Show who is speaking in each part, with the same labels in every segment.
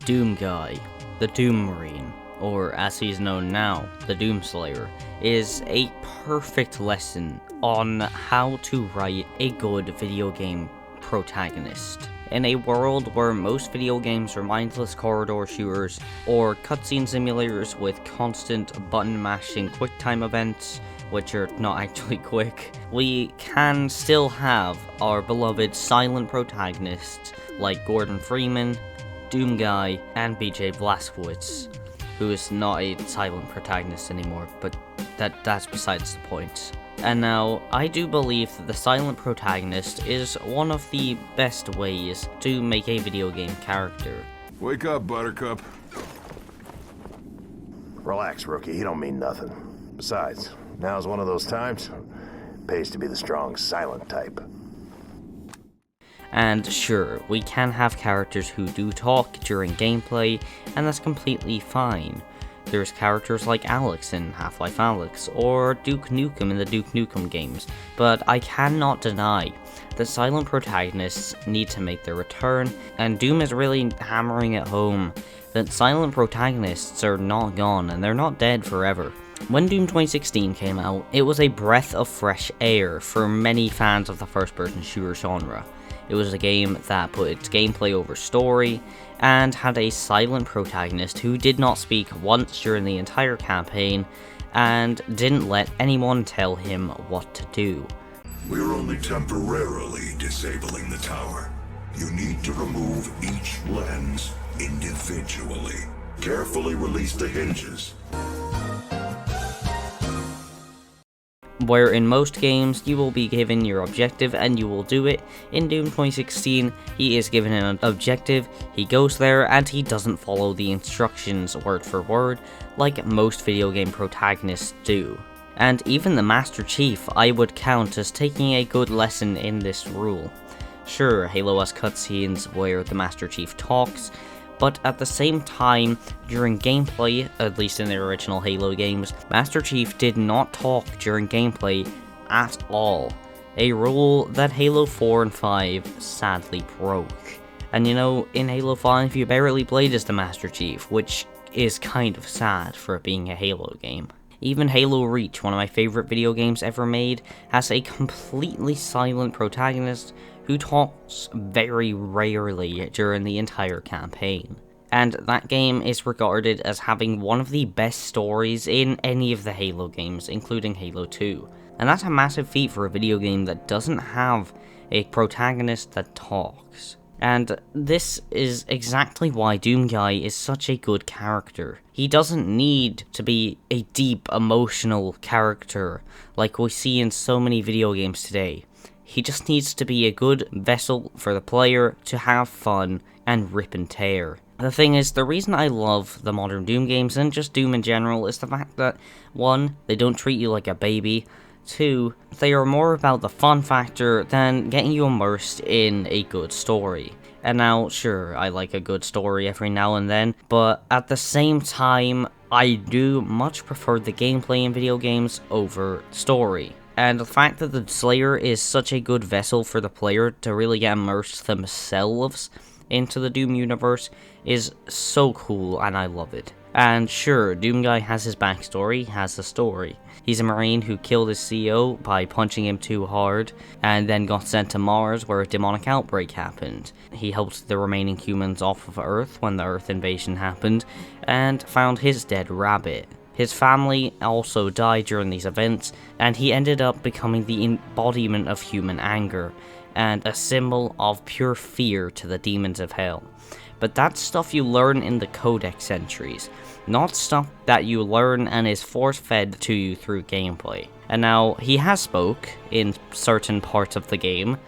Speaker 1: Doom Guy, the Doom Marine, or as he's known now, the Doom Slayer, is a perfect lesson on how to write a good video game protagonist. In a world where most video games are mindless corridor shooters or cutscene simulators with constant button mashing QuickTime events, which are not actually quick, we can still have our beloved silent protagonists like Gordon Freeman, Doom Guy, and BJ Blazkowicz, who is not a silent protagonist anymore, but that's besides the point. And now, I do believe that the silent protagonist is one of the best ways to make a video game character.
Speaker 2: Wake up, Buttercup.
Speaker 3: Relax, rookie. He don't mean nothing. Besides, now's one of those times. Pays to be the strong, silent type.
Speaker 1: And sure, we can have characters who do talk during gameplay, and that's completely fine. There's characters like Alex in Half-Life Alyx, or Duke Nukem in the Duke Nukem games, but I cannot deny that silent protagonists need to make their return, and Doom is really hammering it home that silent protagonists are not gone, and they're not dead forever. When Doom 2016 came out, it was a breath of fresh air for many fans of the first-person shooter genre. It was a game that put its gameplay over story, and had a silent protagonist who did not speak once during the entire campaign, and didn't let anyone tell him what to do.
Speaker 4: We're only temporarily disabling the tower. You need to remove each lens individually. Carefully release the hinges.
Speaker 1: Where in most games, you will be given your objective and you will do it, in Doom 2016, he is given an objective, he goes there, and he doesn't follow the instructions word for word, like most video game protagonists do. And even the Master Chief I would count as taking a good lesson in this rule. Sure, Halo has cutscenes where the Master Chief talks, but at the same time, during gameplay, at least in the original Halo games, Master Chief did not talk during gameplay at all. A rule that Halo 4 and 5 sadly broke. And you know, in Halo 5 you barely played as the Master Chief, which is kind of sad for it being a Halo game. Even Halo Reach, one of my favorite video games ever made, has a completely silent protagonist who talks very rarely during the entire campaign. And that game is regarded as having one of the best stories in any of the Halo games, including Halo 2. And that's a massive feat for a video game that doesn't have a protagonist that talks. And this is exactly why Doom Guy is such a good character. He doesn't need to be a deep, emotional character like we see in so many video games today. He just needs to be a good vessel for the player to have fun and rip and tear. The thing is, the reason I love the modern Doom games, and just Doom in general, is the fact that, 1, they don't treat you like a baby, 2, they are more about the fun factor than getting you immersed in a good story. And now, sure, I like a good story every now and then, but at the same time, I do much prefer the gameplay in video games over story. And the fact that the Slayer is such a good vessel for the player to really get immersed themselves into the Doom universe is so cool, and I love it. And sure, Doom Guy has his backstory, has a story. He's a Marine who killed his CEO by punching him too hard, and then got sent to Mars where a demonic outbreak happened. He helped the remaining humans off of Earth when the Earth invasion happened, and found his dead rabbit. His family also died during these events, and he ended up becoming the embodiment of human anger, and a symbol of pure fear to the demons of hell. But that's stuff you learn in the codex entries, not stuff that you learn and is force-fed to you through gameplay. And now, he has spoke in certain parts of the game,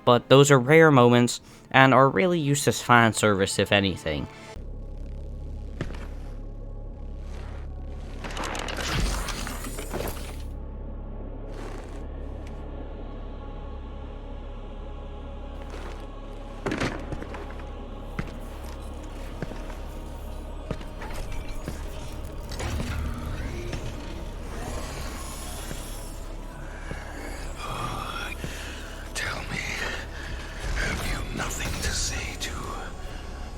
Speaker 1: but those are rare moments, and are really used as fan service if anything.
Speaker 4: Tell me, have you nothing to say to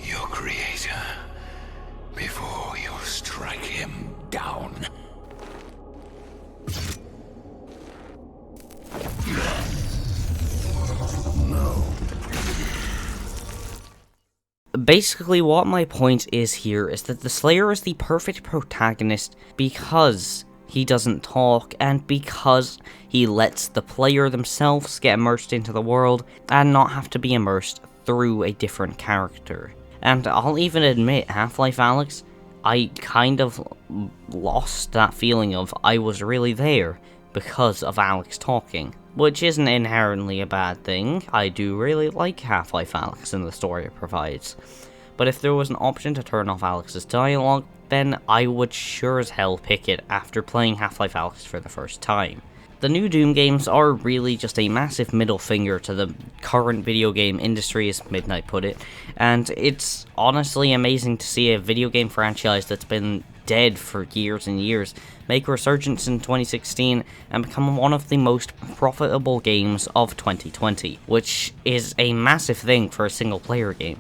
Speaker 4: your creator?
Speaker 1: Basically, what my point is here is that the Slayer is the perfect protagonist because he doesn't talk, and because he lets the player themselves get immersed into the world and not have to be immersed through a different character. And I'll even admit, Half-Life Alyx, I kind of lost that feeling of I was really there because of Alyx talking, which isn't inherently a bad thing. I do really like Half-Life Alyx and the story it provides. But if there was an option to turn off Alyx's dialogue, then I would sure as hell pick it after playing Half-Life Alyx for the first time. The new Doom games are really just a massive middle finger to the current video game industry, as Midnight put it, and it's honestly amazing to see a video game franchise that's been dead for years and years make a resurgence in 2016 and become one of the most profitable games of 2020, which is a massive thing for a single player game,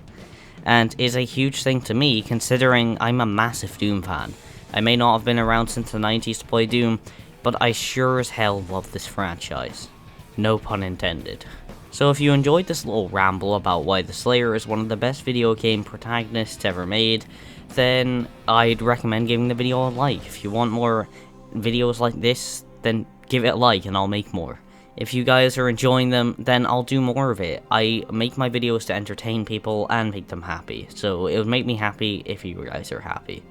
Speaker 1: and is a huge thing to me considering I'm a massive Doom fan. I may not have been around since the 90s to play Doom, but I sure as hell love this franchise. No pun intended. So if you enjoyed this little ramble about why the Slayer is one of the best video game protagonists ever made, then I'd recommend giving the video a like. If you want more videos like this, then give it a like and I'll make more. If you guys are enjoying them, then I'll do more of it. I make my videos to entertain people and make them happy, so it would make me happy if you guys are happy.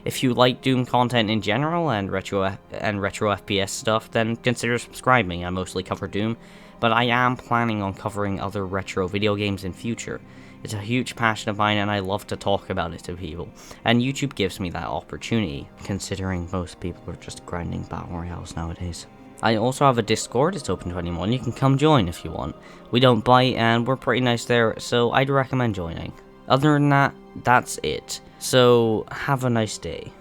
Speaker 1: If you like Doom content in general and retro FPS stuff, then consider subscribing. I mostly cover Doom, but I am planning on covering other retro video games in future. It's a huge passion of mine and I love to talk about it to people, and YouTube gives me that opportunity, considering most people are just grinding battle royales nowadays. I also have a Discord, it's open to anyone, you can come join if you want. We don't bite and we're pretty nice there, so I'd recommend joining. Other than that, that's it. So, have a nice day.